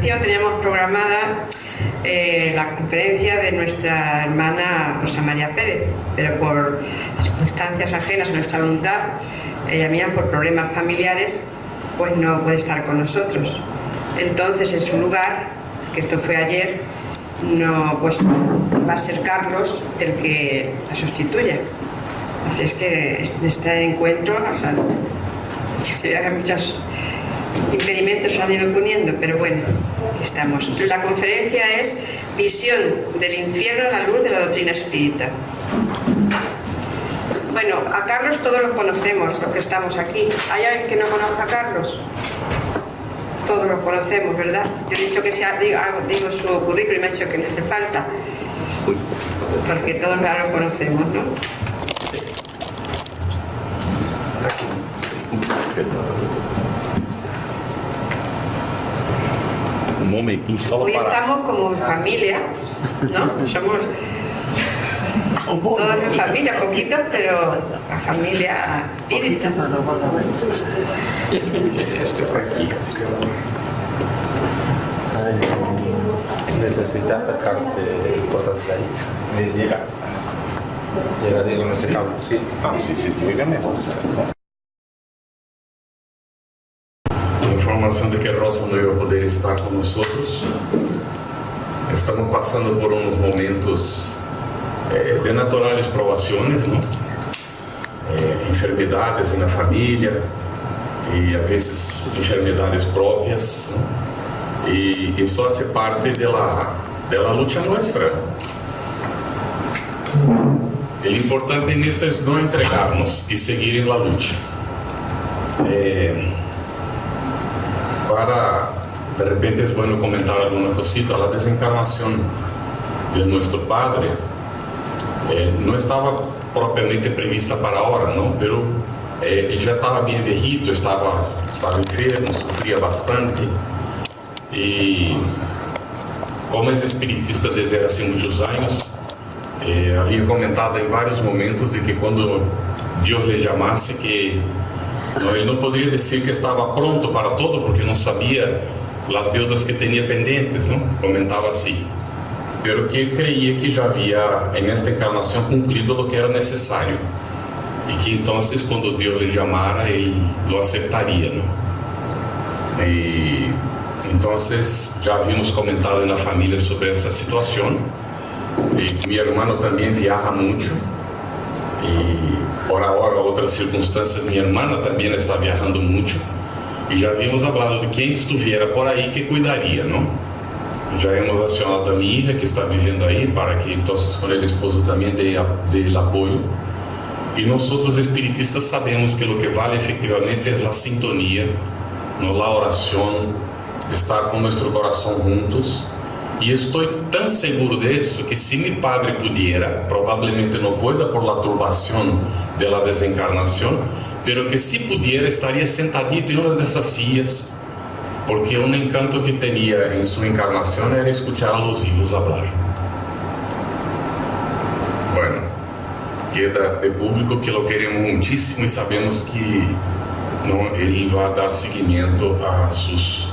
Teníamos programada la conferencia de nuestra hermana Rosa María Pérez, pero por circunstancias ajenas a nuestra voluntad, ella mía por problemas familiares, pues no puede estar con nosotros. Entonces, en su lugar, que esto fue ayer, no, pues va a ser Carlos el que la sustituya. Así es que en este encuentro, o sea, muchos impedimentos se han ido poniendo, pero bueno, aquí estamos. La conferencia es Visión del infierno a la luz de la doctrina espírita. Bueno, a Carlos todos los conocemos, los que estamos aquí. ¿Hay alguien que no conozca a Carlos? Todos los conocemos, ¿verdad? Yo he dicho que digo su currículum y me ha dicho que no hace falta, porque todos ya lo conocemos, ¿no? Un momentinho só Hoy para... estamos como en familia, ¿no? Somos todos en familia, poquitos, pero la familia espírita. Este por aquí. Necesitas acercarte cosas de ahí. Llega digo, en ese cable, sí. Ah, sí, dígame. Informação de que Rosa não ia poder estar com nós. Estamos passando por uns momentos de naturais provações, não? Enfermidades na família e às vezes enfermidades próprias, não? E isso faz parte da luta nossa. O importante nisto é não entregarmos e seguir na luta. De repente es bueno comentar alguna cosita. La desencarnación de nuestro padre no estaba propiamente prevista para ahora, ¿no? Pero él ya estaba bien viejito, estaba enfermo, sufría bastante. Y como es espiritista desde hace muchos años, había comentado en varios momentos de que cuando Dios le llamase, que ele não poderia dizer que estava pronto para todo, porque não sabia as deudas que tinha pendentes, não? Comentava assim. Pero que ele creía que já havia, nesta encarnação, cumprido o que era necessário. E que então, quando Deus lhe chamara, ele o aceitaria, não? E então, já havíamos comentado na família sobre essa situação. E meu irmão também viaja muito. E por ahora, outras circunstâncias, minha irmã também está viajando muito. E já havíamos falado de quem estiver por aí que cuidaria, não? Já hemos acionado a minha hija que está vivendo aí para que então com ele esposo também dê apoio. E nós outros espiritistas sabemos que o que vale efetivamente é a sintonia, a oração, estar com nosso coração juntos. E estou tão seguro disso que se meu padre pudiera, provavelmente não pueda por la turbação de la desencarnação, pero que se pudiera estaria sentadito em uma dessas sillas, porque um encanto que tinha em sua encarnação era escuchar a los hijos falar. Bueno, queda de público que lo queremos muchísimo e sabemos que ele vai dar seguimento a suas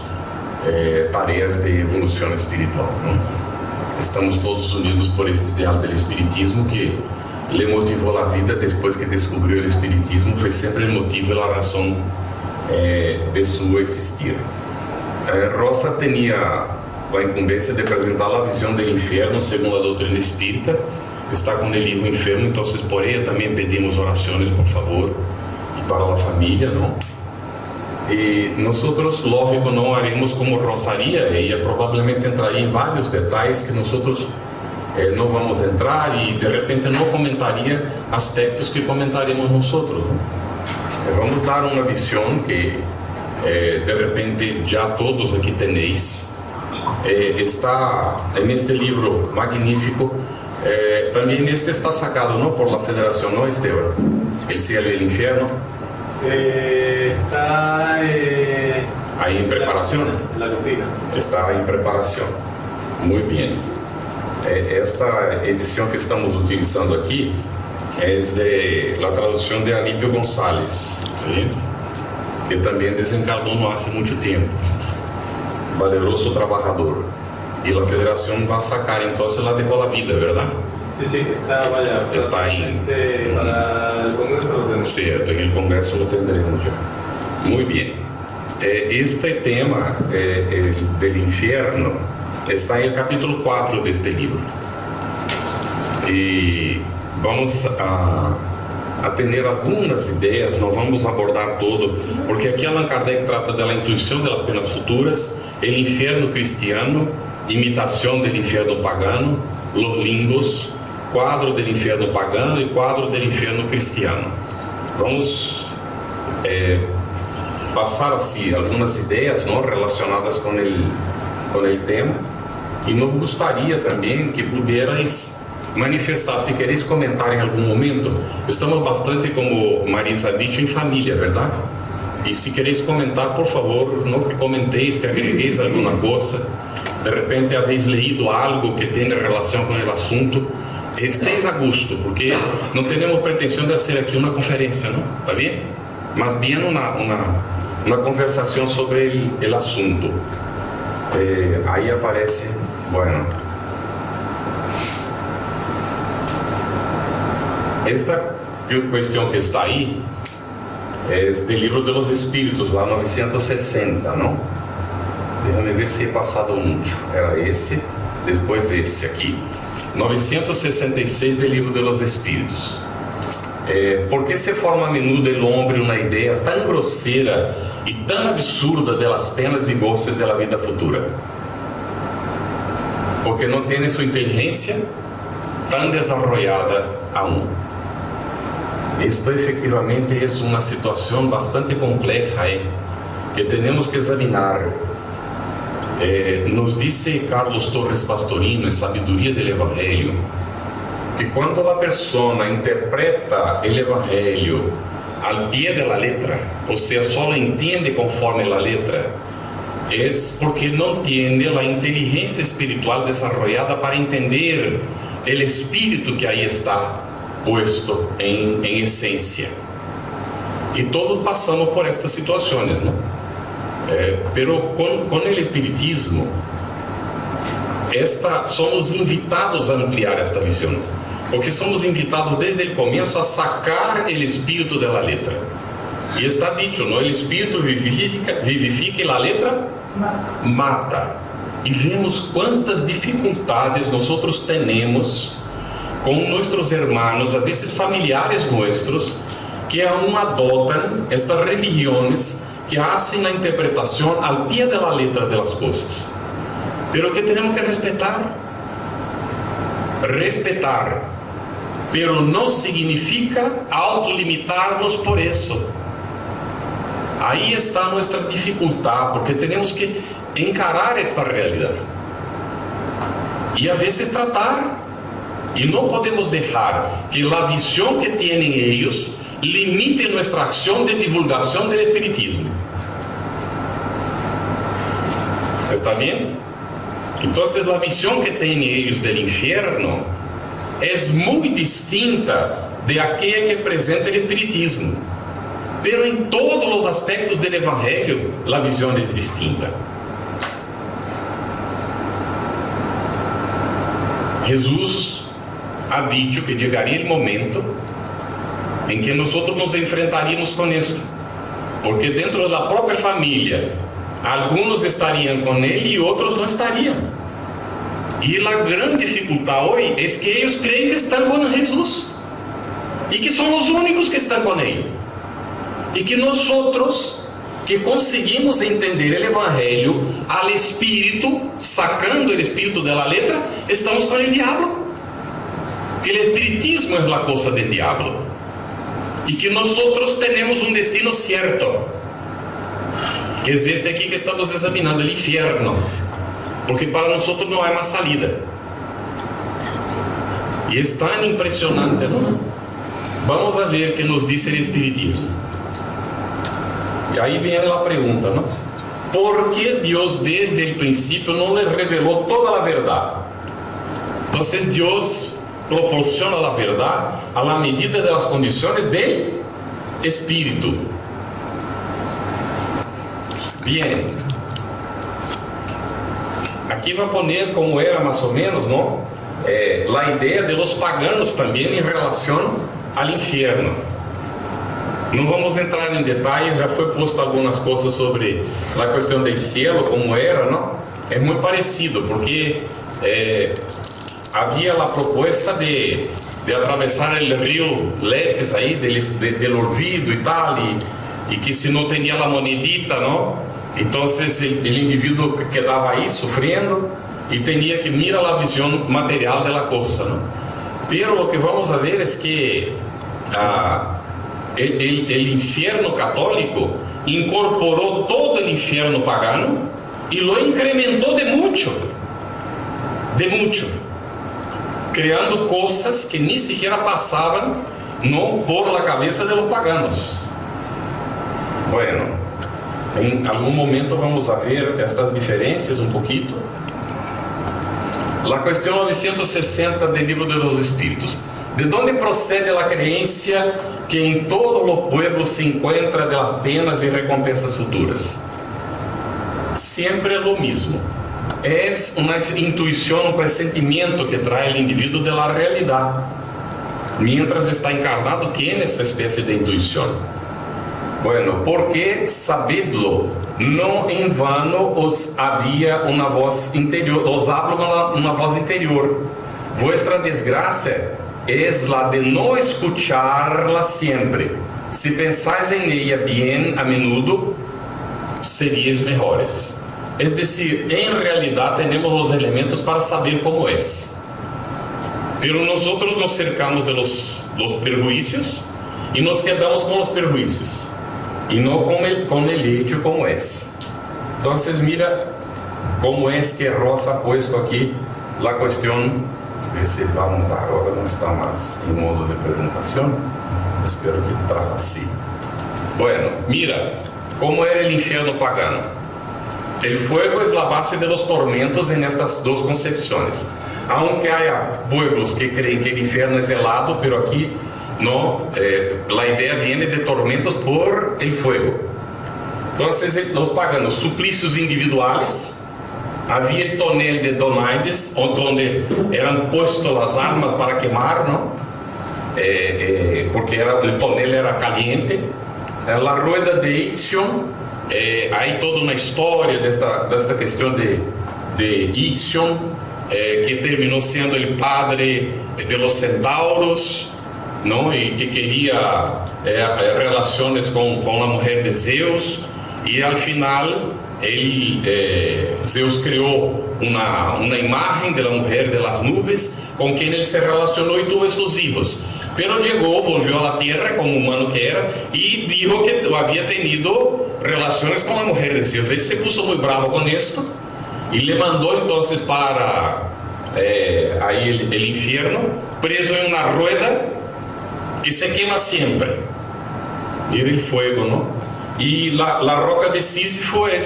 tareas de evolução espiritual, não? Estamos todos unidos por este ideal do espiritismo que lhe motivou a vida depois que descobriu o espiritismo, foi sempre o motivo e a razão de seu existir. Rosa tinha a incumbência de apresentar a visão do inferno segundo a doutrina espírita. Está com ele hijo enfermo, então por ela também pedimos orações, por favor, e para a família, não? E nós, lógico, não haremos como Rosaria, ela provavelmente entraria em vários detalhes que nós não vamos entrar e de repente não comentaria aspectos que comentaremos nós. Vamos dar uma visão que de repente já todos aqui tenéis. Está neste livro magnífico, também este está sacado não por la Federação, não, Esteban? El cielo y el infierno. Está ahí en preparación. En la cocina. Está en preparación. Muy bien. Esta edición que estamos utilizando aquí es de la traducción de Alípio González, ¿sí? Que también desencarnó no hace mucho tiempo. valeroso trabajador. Y la federación va a sacar entonces la de la vida, ¿verdad? Sí, está ahí. Para el Congreso lo tendremos. Sí, en el Congreso lo tendremos ya. Muy bien. Este tema del infierno está en el capítulo 4 de este libro. Y vamos a tener algunas ideas, no vamos a abordar todo, porque aquí Allan Kardec trata de la intuición de las penas futuras, el infierno cristiano, imitación del infierno pagano, los limbos, quadro del infierno pagano y quadro del infierno cristiano. Vamos pasar así algunas ideas, ¿no?, relacionadas con el tema, y nos gustaría también que pudierais manifestar, si queréis comentar en algún momento. Estamos bastante, como Marisa ha dicho, en familia, ¿verdad? Y si queréis comentar, por favor, no que comentéis, que agreguéis alguna cosa. De repente habéis leído algo que tiene relación con el asunto. Estéis a gusto, porque no tenemos pretensión de hacer aquí una conferencia, ¿no? ¿Está bien? Más bien una conversación sobre el asunto. Ahí aparece, bueno, esta cuestión que está ahí es del Libro de los Espíritus, va a 960, ¿no? Déjame ver si he pasado mucho. Era ese, después ese aquí. 966 del Libro de los Espíritus. ¿Por qué se forma a menudo el hombre una idea tan grosera y tan absurda de las penas y goces de la vida futura? Porque no tiene su inteligencia tan desarrollada aún. Esto efectivamente es una situación bastante compleja, que tenemos que examinar. Nos dice Carlos Torres Pastorino en Sabiduría del Evangelio que cuando la persona interpreta el Evangelio al pie de la letra, o sea, solo entiende conforme la letra, es porque no tiene la inteligencia espiritual desarrollada para entender el espíritu que ahí está puesto en esencia. Y todos pasamos por estas situaciones, ¿no? Pero con el espiritismo, somos invitados a ampliar esta visión, porque somos invitados desde el comienzo a sacar el espíritu de la letra. Y está dicho, ¿no? El espíritu vivifica y la letra mata. Y vemos cuántas dificultades nosotros tenemos con nuestros hermanos, a veces familiares nuestros, que aún adoptan estas religiones que hacen la interpretación al pie de la letra de las cosas, pero que tenemos que respetar, pero no significa autolimitarnos por eso. Ahí está nuestra dificultad, porque tenemos que encarar esta realidad y a veces tratar, y no podemos dejar que la visión que tienen ellos limite nuestra acción de divulgación del espiritismo. ¿Está bien? Entonces la visión que tienen ellos del infierno es muy distinta de aquella que presenta el espiritismo, pero en todos los aspectos del Evangelio la visión es distinta. Jesús ha dicho que llegaría el momento en que nosotros nos enfrentaríamos con esto, porque dentro de la propia familia algunos estarían con él y otros no estarían. Y la gran dificultad hoy es que ellos creen que están con Jesús y que son los únicos que están con él, y que nosotros que conseguimos entender el Evangelio al espíritu, sacando el espíritu de la letra, estamos con el diablo, que el espiritismo es la cosa del diablo, y que nosotros tenemos un destino cierto, que es este aquí que estamos examinando, el infierno, porque para nosotros no hay más salida. Y es tan impresionante, ¿no? Vamos a ver qué nos dice el espiritismo. Y ahí viene la pregunta, ¿no? ¿Por qué Dios desde el principio no les reveló toda la verdad? Entonces Dios proporciona la verdad a la medida de las condiciones del espíritu. Bien, aqui vai poner como era mais ou menos, não? A ideia de los paganos também em relação ao inferno. Não vamos entrar em detalhes, já foi posto algumas coisas sobre a questão do cielo, como era, não? É muito parecido, porque havia a proposta de atravessar o rio Letes aí, del olvido e tal, e que se não tinha a monedita, não? Então o indivíduo quedava aí sofrendo e tinha que mirar a visão material da coisa, não? Pero o que vamos a ver é que el infierno católico incorporou todo o infierno pagano e lo incrementou de mucho, criando coisas que nem sequer passavam por la cabeça de los paganos. Bueno, em algum momento vamos a ver estas diferenças um pouquinho. La questão 960 do Livro de los Espíritos. ¿De dónde procede la creencia que en todos los pueblos se encuentra de las penas y recompensas futuras? Siempre lo mismo. Es una intuición, un presentimiento que trae el individuo de la realidad. Mientras está encarnado, tiene esa especie de intuición. Bueno, porque sabedlo, no en vano os había una voz interior, os habla una voz interior. Vuestra desgracia es la de no escucharla siempre. Si pensáis en ella bien a menudo, seríais mejores. Es decir, en realidad tenemos los elementos para saber cómo es. Pero nosotros nos cercamos de los perjuicios y nos quedamos con los perjuicios y no con el hecho como es. Entonces mira cómo es que Rosa ha puesto aquí la cuestión. Esse vamos lá, agora não está mais em modo de apresentação. Espero que traga assim. Bueno, mira como era o inferno pagano. El fuego es la base de los tormentos en estas dos concepciones. Aunque haya pueblos que creen que el infierno es helado, pero aquí no, la idea viene de tormentos por el fuego. Entonces los paganos, suplicios individuales. Havia el tonel de Donaides, onde eram puestas as armas para queimar, não? Porque o tonel era caliente. A rueda de Ixion, aí toda uma história desta questão de Ixion, que terminou sendo o padre de los centauros, não? E que queria relações com a mulher de Zeus, e al final Zeus criou uma imagem da mulher de las nubes com quem ele se relacionou e teve estes filhos. Pero chegou, volviu à terra como humano que era e dijo que havia tenido relações com a mulher de Zeus. Ele se puso muito bravo com isto e le mandou então para aí o inferno, preso em uma rueda que se queima sempre. Era o fogo, não? E la roca de Sísifo é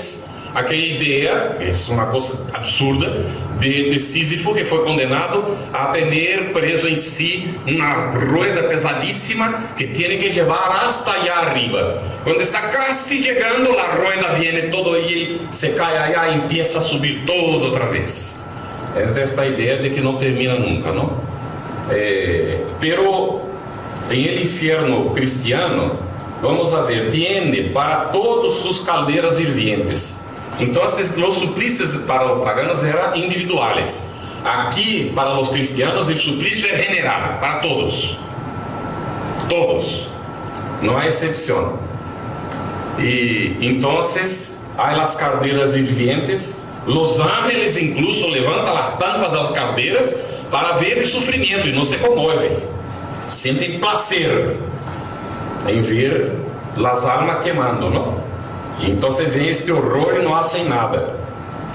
aquela ideia, é uma coisa absurda, de Sísifo que foi condenado a ter preso em si uma rueda pesadíssima que tem que levar hasta allá arriba. Quando está quase chegando, a rueda vem todo e se cai allá e empieza a subir todo outra vez. É desta ideia de que não termina nunca, não? Pero em el infierno cristiano, vamos a ver, tiene para todos sus calderas hirvientes. Entonces los suplicios para los paganos eran individuales. Aquí para los cristianos el suplicio es general, para todos. Todos. No hay excepción. Y entonces hay las calderas hirvientes. Los ángeles incluso levantan las tampas de las calderas para ver el sufrimiento y no se conmueven. Sienten placer em ver as almas queimando, não? E então vem este horror e não fazem nada.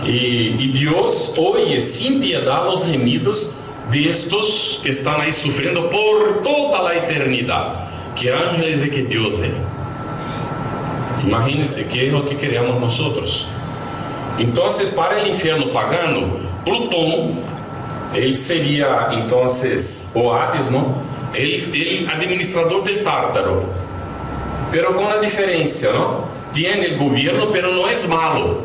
E Deus oye sin piedad os gemidos destes que estão aí sofrendo por toda a eternidade. Que ángeles e que Deus é. Imagínense que é o que queremos nós. Então, para o inferno pagano, Plutão, ele seria então o Hades, não? El administrador del Tártaro, pero con la diferencia, ¿no? Tiene el gobierno, pero no es malo.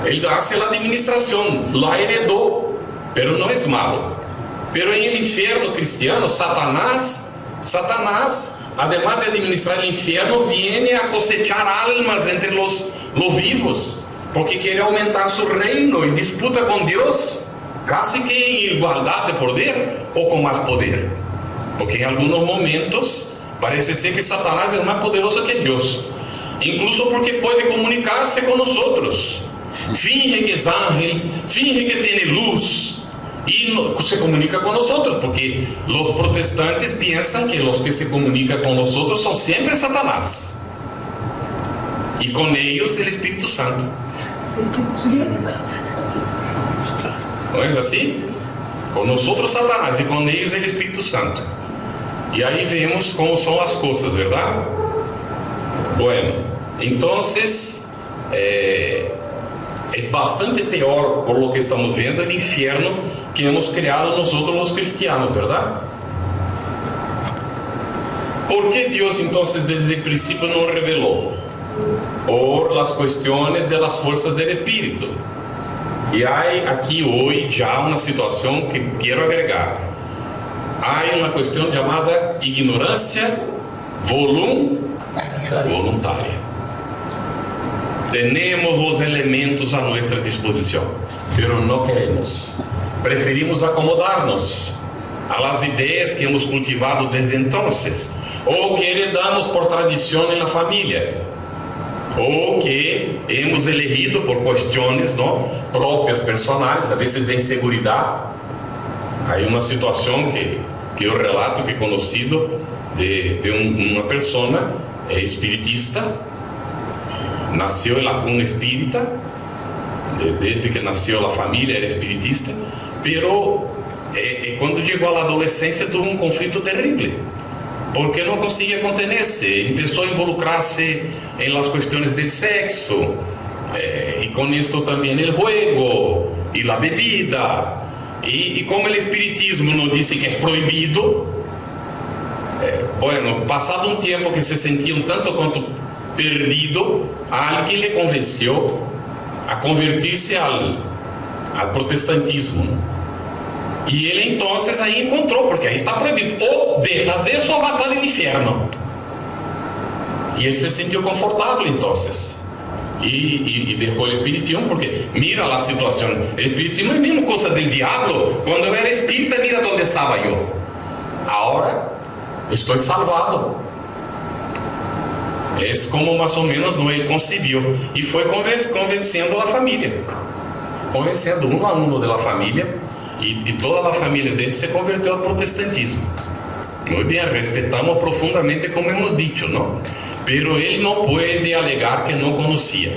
Él hace la administración, la heredó, pero no es malo. Pero en el infierno cristiano, Satanás, además de administrar el infierno, viene a cosechar almas entre los vivos, porque quiere aumentar su reino y disputa con Dios, casi que en igualdad de poder o con más poder, porque en algunos momentos parece ser que Satanás es más poderoso que Dios, incluso porque puede comunicarse con nosotros. Finge que es ángel, finge que tiene luz y se comunica con nosotros, porque los protestantes piensan que los que se comunican con nosotros son siempre Satanás y con ellos el Espíritu Santo. ¿No es así? Con nosotros Satanás y con ellos el Espíritu Santo. Y ahí vemos cómo son las cosas, ¿verdad? Bueno, entonces es bastante peor, por lo que estamos viendo, el infierno que hemos creado nosotros los cristianos, ¿verdad? ¿Por qué Dios entonces desde el principio no reveló? Por las cuestiones de las fuerzas del Espíritu. Y hay aquí hoy ya una situación que quiero agregar. Hay una cuestión llamada ignorancia voluntaria. Tenemos los elementos a nuestra disposición, pero no queremos. Preferimos acomodarnos a las ideas que hemos cultivado desde entonces, o que heredamos por tradición en la familia, o que hemos elegido por cuestiones, ¿no?, propias, personales, a veces de inseguridad. Hay una situación que yo relato, que he conocido, de una persona espiritista. Nació en la cuna espírita, desde que nació la familia era espiritista, pero cuando llegó a la adolescencia tuvo un conflicto terrible, porque no conseguía contenerse, empezó a involucrarse en las cuestiones del sexo, y con esto también el juego y la bebida, y como el espiritismo no dice que es prohibido, bueno, pasado un tiempo que se sentía un tanto cuanto perdido, alguien le convenció a convertirse al protestantismo, y él entonces ahí encontró, porque ahí está prohibido, o dejas eso o vas al infierno, y él se sintió confortable entonces, y dejó el espiritismo, porque mira la situación, el espiritismo es mismo cosa del diablo. Cuando yo era espírita, mira dónde estaba yo, ahora estoy salvado. Es como más o menos, ¿no?, él concibió, y fue convenciendo a la familia, convenciendo uno a uno de la familia, y toda la familia dele se convirtió al protestantismo. Muy bien, respetamos profundamente como hemos dicho, ¿no? Pero él no puede alegar que no conocía,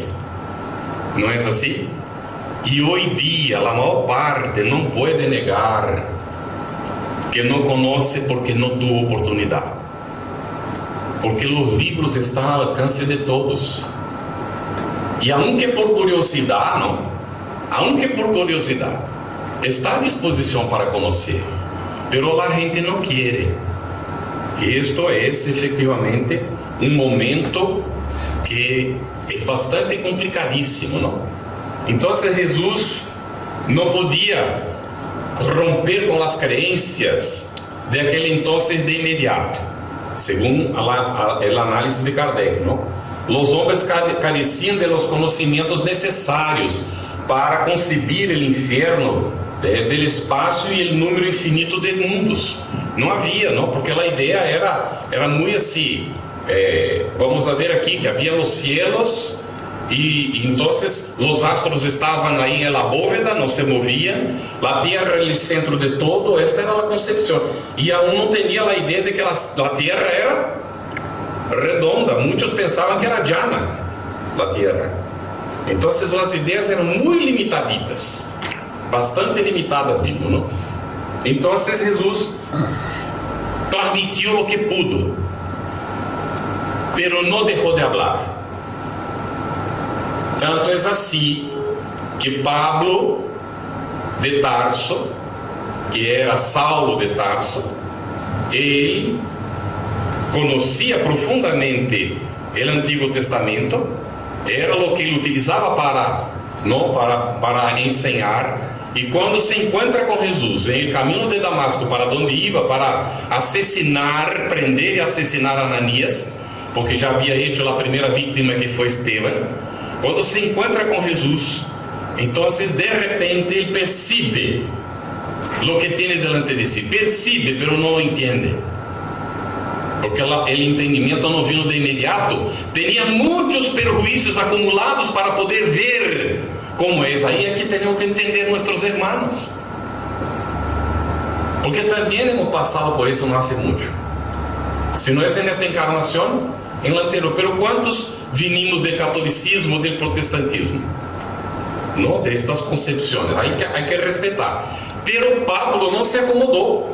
¿no es así? Y hoy día la mayor parte no puede negar que no conoce porque no tuvo oportunidad, porque los libros están al alcance de todos, y aunque por curiosidad, ¿no?, aunque por curiosidad está a disposición para conocer, pero la gente no quiere. Y esto es efectivamente un momento que es bastante complicadísimo, ¿no? Entonces Jesús no podía romper con las creencias de aquel entonces de inmediato, según el análisis de Kardec, ¿no? Los hombres carecían de los conocimientos necesarios para concebir el infierno del espacio y el número infinito de mundos. No había, ¿no? Porque la idea era muy así. Vamos a ver aquí que había los cielos y entonces los astros estaban ahí en la bóveda, no se movían, la tierra era el centro de todo. Esta era la concepción, y aún no tenía la idea de que la tierra era redonda. Muchos pensaban que era llana la tierra. Entonces las ideas eran muy limitaditas, bastante limitadas mismo, ¿no? Entonces Jesús transmitió lo que pudo, pero no dejó de hablar. Tanto es así que Pablo de Tarso, que era Saulo de Tarso, él conocía profundamente el Antiguo Testamento, era lo que él utilizaba para ¿no? Para enseñar. Y cuando se encuentra con Jesús en el camino de Damasco, para donde iba, para asesinar, prender y asesinar a Ananías, porque ya había hecho la primera víctima, que fue Esteban. Cuando se encuentra con Jesús, entonces de repente él percibe lo que tiene delante de sí. Percibe, pero no lo entiende, porque el entendimiento no vino de inmediato. Tenía muchos perjuicios acumulados para poder ver cómo es. Ahí es que tenemos que entender nuestros hermanos, porque también hemos pasado por eso no hace mucho. Si no es en esta encarnación, en la anterior. Pero ¿cuántos vinimos del catolicismo, del protestantismo? ¿No? De estas concepciones. Hay que respetar. Pero Pablo no se acomodó.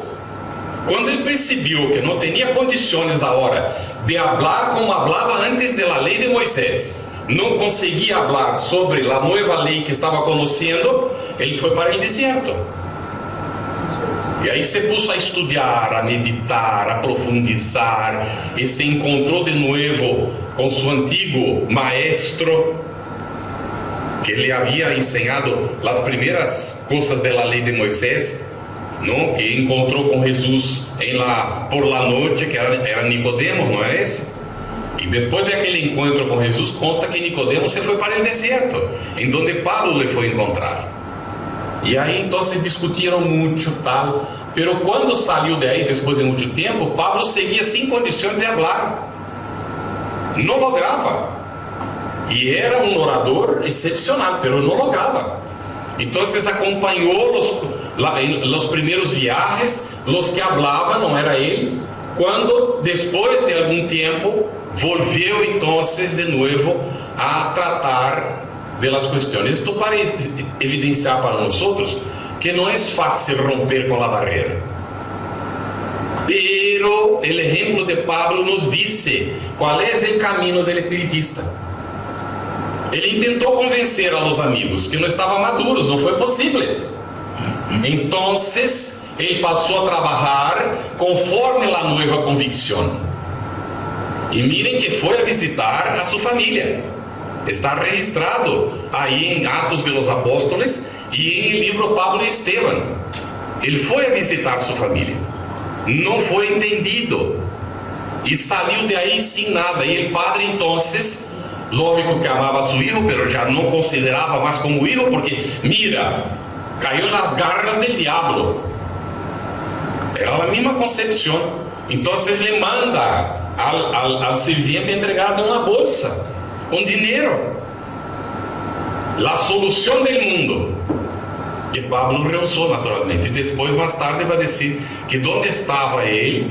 Cuando él percibió que no tenía condiciones ahora de hablar como hablaba antes de la ley de Moisés, no conseguía hablar sobre la nueva ley que estaba conociendo, él fue para el desierto. Y ahí se puso a estudiar, a meditar, a profundizar, y se encontró de nuevo con su antiguo maestro, que le había enseñado las primeras cosas de la ley de Moisés, ¿no? Que encontró con Jesús por la noche, que era Nicodemo, ¿no es eso? Y después de aquel encuentro con Jesús, consta que Nicodemo se fue para el desierto, en donde Pablo le fue a encontrar. Y ahí entonces discutieron mucho, tal. Pero cuando salió de ahí, después de mucho tiempo, Pablo seguía sin condición de hablar. No lograba. Y era un orador excepcional, pero no lograba. Entonces acompañó los primeros viajes, los que hablaban, no era él. Cuando después de algún tiempo volvió entonces de nuevo a tratar de las cuestiones. Esto parece evidenciar para nosotros que no es fácil romper con la barrera. Pero el ejemplo de Pablo nos dice cuál es el camino del espiritista. Él intentó convencer a los amigos que no estaban maduros, no fue posible. Entonces él pasó a trabajar conforme la nueva convicción. Y miren que fue a visitar a su familia. Está registrado ahí en Atos de los Apóstoles y en el libro Pablo y Esteban. Él fue a visitar su familia. No fue entendido y salió de ahí sin nada. Y el padre entonces, lógico que amaba a su hijo, pero ya no consideraba más como hijo, porque mira, cayó en las garras del diablo. Era la misma concepción. Entonces le manda al sirviente entregarle una bolsa con dinero, la solución del mundo, que Pablo rehusó naturalmente. Y después, más tarde, va a decir que donde estaba él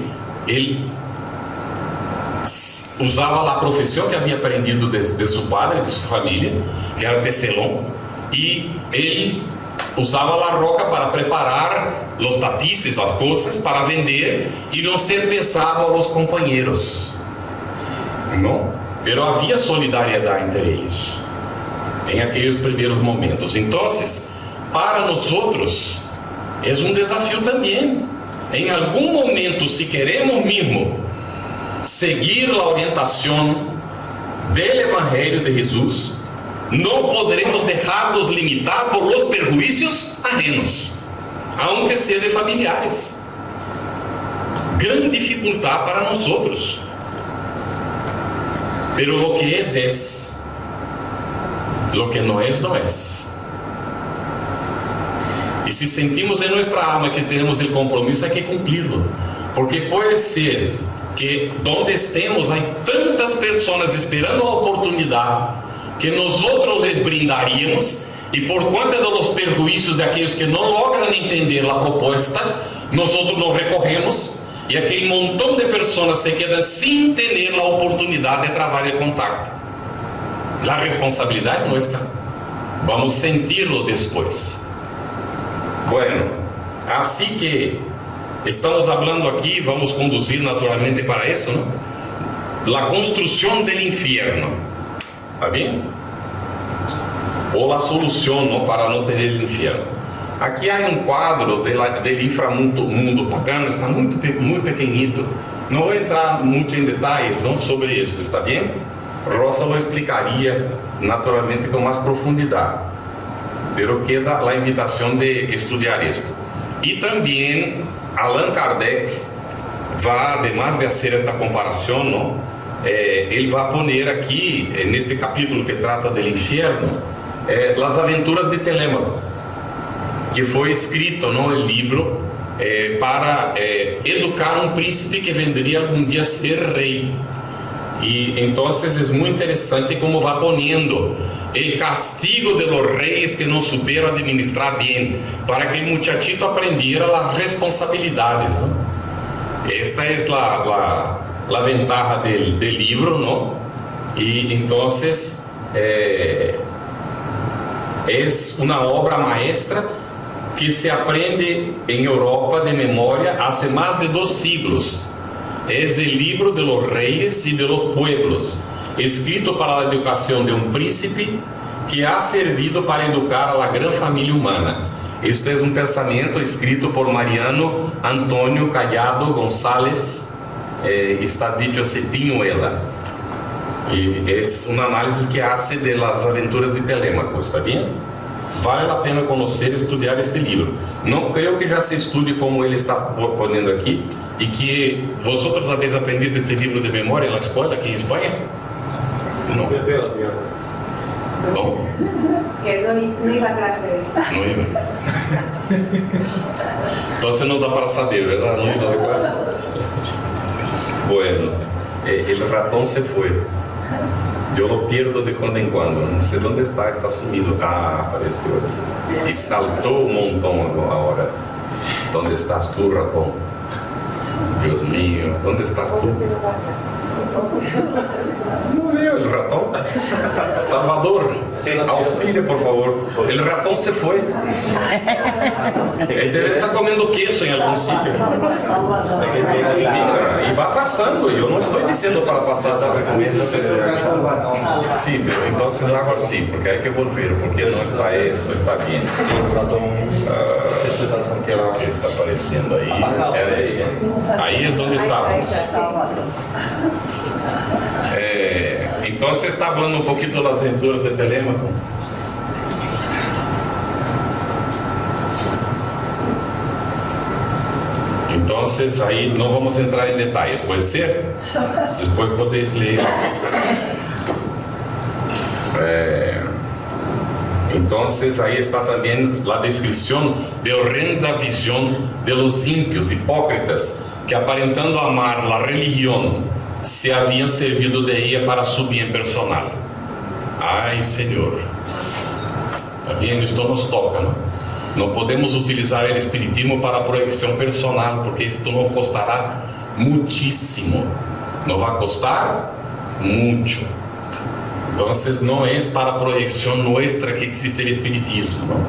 usaba la profesión que había aprendido de su padre, de su familia, que era tecelón, y él usaba la roca para preparar los tapices, las cosas, para vender y no ser pesado a los compañeros, ¿no? Pero había solidariedad entre ellos en aquellos primeros momentos. Entonces, para nosotros es un desafío también. En algún momento, si queremos mismo seguir la orientación del Evangelio de Jesús, no podremos dejarnos limitar por los perjuicios ajenos, aunque sean de familiares. Gran dificultad para nosotros. Pero lo que es, lo que no es. Y si sentimos en nuestra alma que tenemos el compromiso, hay que cumplirlo, porque puede ser que donde estemos hay tantas personas esperando la oportunidad que nosotros les brindaríamos, y por cuenta de los perjuicios de aquellos que no logran entender la propuesta, nosotros nos recogemos y aquel montón de personas se quedan sin tener la oportunidad de trabar el contacto. La responsabilidad es nuestra. Vamos a sentirlo después. Bueno, así que estamos hablando aquí, vamos a conducir naturalmente para eso, ¿no? La construcción del infierno. ¿Está bien? O la solución, ¿no?, para no tener el infierno. Aquí hay un cuadro del inframundo pagano, está muy pequeñito. No voy a entrar mucho en detalles, ¿no?, sobre esto, ¿está bien? Rosa lo explicaría naturalmente con más profundidad. pero queda a invitação de estudar isto. E também Allan Kardec vai, además de fazer esta comparação, não? Ele vai poner aqui, neste capítulo que trata do inferno, as aventuras de Telêmaco, que foi escrito no livro para educar um príncipe que venderia algum dia ser rei. E então é muito interessante como vai ponendo o castigo de los reyes que não souberam administrar bem, para que o muchachito aprendiera as responsabilidades, ¿no? Esta é a ventaja del livro, ¿no? E então é uma obra maestra que se aprende em Europa de memória há mais de 2 siglos. É o livro de los reyes e de los pueblos, escrito para a educação de um príncipe que ha servido para educar a gran família humana. Isto é um pensamento escrito por Mariano Antônio Callado González, está dicho assim, Piñuela. E é uma análise que hace de las aventuras de Telêmaco, está bem? Vale a pena conhecer e estudar este livro. Não creio que já se estude como ele está ponendo aqui, e que vosotros habéis aprendido este livro de memória na escola aqui em Espanha? Não. Bom. Que não iba a clase. Não iba. Então não dá para saber, verdade? Não iba a clase. Bueno, el ratón se foi. Eu lo pierdo de quando em quando. Não sei onde está sumido. Ah, apareceu aqui. E saltou um montão agora. Onde estás tu, ratón? Deus mío, onde estás tu? Morreu o ratão. Salvador, auxília, por favor. O ratão se foi. Ele deve estar comendo queijo em algum sítio. E vai passando. Eu não estou dizendo para passar. Sim, pero entonces hago assim, porque hay que volver, porque não está isso, está bem. O ratón está Santiago. Que está aparecendo aí. Aí é onde estávamos. Então você está falando um pouquinho das aventuras de Telêmaco. Então aí não vamos entrar em detalhes, pode ser? Depois podeis ler. Então aí está também a descrição de horrenda visão de los ímpios, hipócritas, que aparentando amar a religião, se haviam servido de ella para su bien personal. Ai, Senhor. Está bem? Isto nos toca, não? Não podemos utilizar o espiritismo para proyecção personal, porque isto nos costará muitíssimo. Nos vai custar muito. Então, não é para proyecção nossa que existe o espiritismo, não?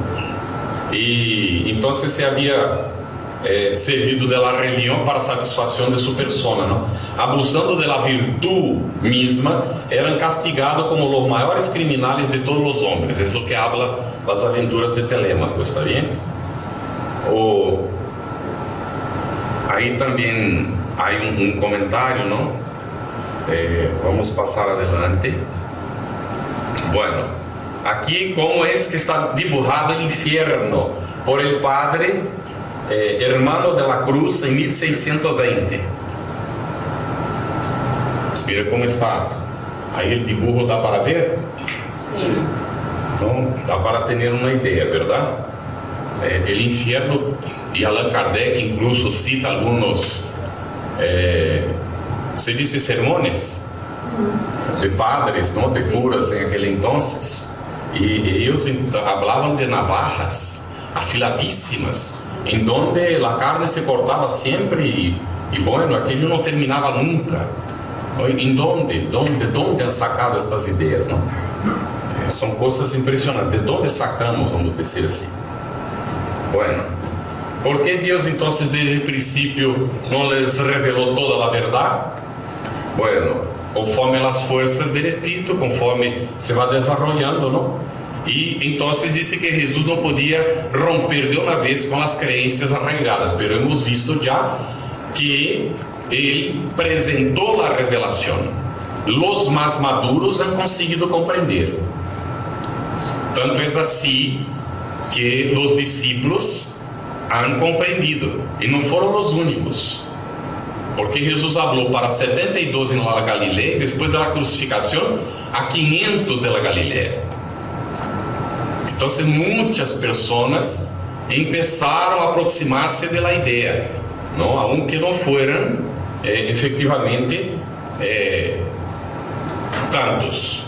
E então se havia servido de la religião para satisfação de sua persona, não? Abusando de la virtud misma, eram castigados como os maiores criminais de todos os homens. É o que habla das aventuras de Telêmaco, está bem? Aí também há um comentário, não? Vamos passar adelante. Bueno, aqui como é que está dibujado o inferno por el padre Hermano de la Cruz em 1620. Mira como está. Aí o dibujo dá para ver? Sim. Então dá para ter uma ideia, verdade? O inferno, e Allan Kardec incluso cita alguns, se diz sermões de padres, não, de curas em aquele entonces, e eles falavam de navajas afiladíssimas, em donde a carne se cortava sempre e bueno, aquilo não terminava nunca. Em donde han sacado estas ideias, não? São coisas impressionantes. De onde sacamos, vamos dizer assim? Bueno, ¿por que Deus então desde o princípio não les revelou toda a verdade? Bueno, conforme as forças do Espírito, conforme se vai desenvolvendo, não? E então disse que Jesus não podia romper de uma vez com as crenças arraigadas, mas hemos visto já que ele apresentou a revelação. Os mais maduros han conseguido compreender. Tanto é assim que os discípulos han compreendido, y no fueron los únicos, porque Jesús habló para 72 en la Galilea y después de la crucificación a 500 de la Galilea. Entonces muchas personas empezaron a aproximarse de la idea, ¿no? Aunque no fueran efectivamente tantos,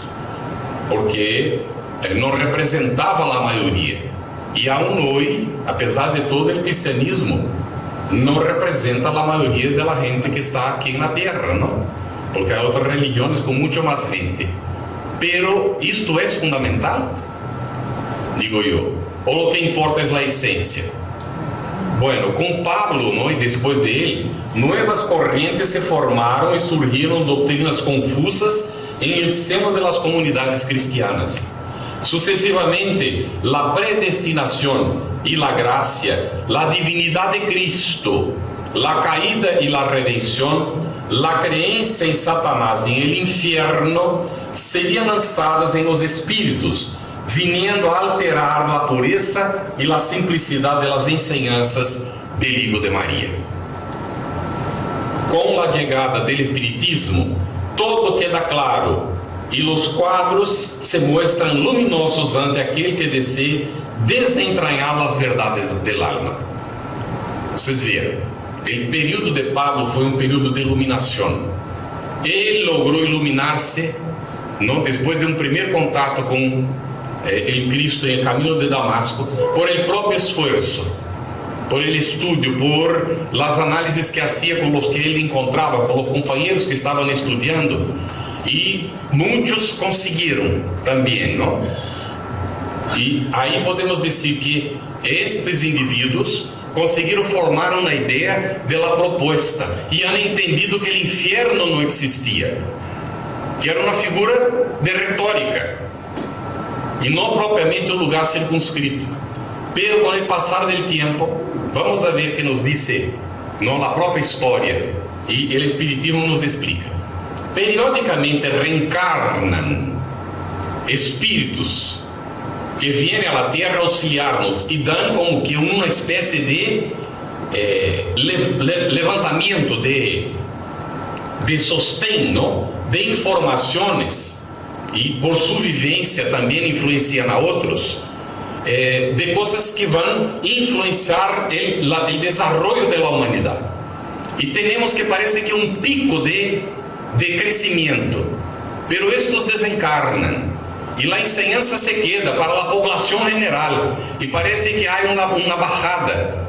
porque no representaba la mayoría. Y aún hoy, a pesar de todo, el cristianismo no representa la mayoría de la gente que está aquí en la tierra, ¿no? Porque hay otras religiones con mucho más gente. Pero esto es fundamental, digo yo, o lo que importa es la esencia. Bueno, con Pablo, ¿no? Y después de él, nuevas corrientes se formaron y surgieron doctrinas confusas en el seno de las comunidades cristianas. Sucesivamente, la predestinación y la gracia, la divinidad de Cristo, la caída y la redención, la creencia en Satanás y en el infierno serían lanzadas en los espíritus, viniendo a alterar la pureza y la simplicidad de las enseñanzas del Hijo de María. Con la llegada del espiritismo, todo queda claro y los cuadros se muestran luminosos ante aquel que desee desentrañar las verdades del alma. Vocês vieram, el período de Pablo foi um período de iluminação. Ele logrou iluminar-se, ¿no? Después de un primer contacto con el Cristo en el camino de Damasco, por el propio esfuerzo, por el estudio, por las análisis que hacía con los que él encontraba, con los compañeros que estaban estudiando, y muchos consiguieron también, ¿no? Y ahí podemos decir que estos individuos conseguiram formar uma ideia de la propuesta e han entendido que o infierno não existia, que era uma figura de retórica e não propriamente um lugar circunscrito. Pero com o passar do tempo, vamos a ver que nos dice, não, a própria história, e o Espiritismo nos explica. Periodicamente reencarnam espíritos que vienen a la tierra a auxiliarnos y dan como que una especie de levantamiento, de sostén, ¿no? De informaciones, y por su vivencia también influencian a otros, de cosas que van a influenciar el desarrollo de la humanidad. Y tenemos que parece que un pico de crecimiento, pero estos desencarnan. E a enseñanza se queda para a população general, e parece que há uma bajada,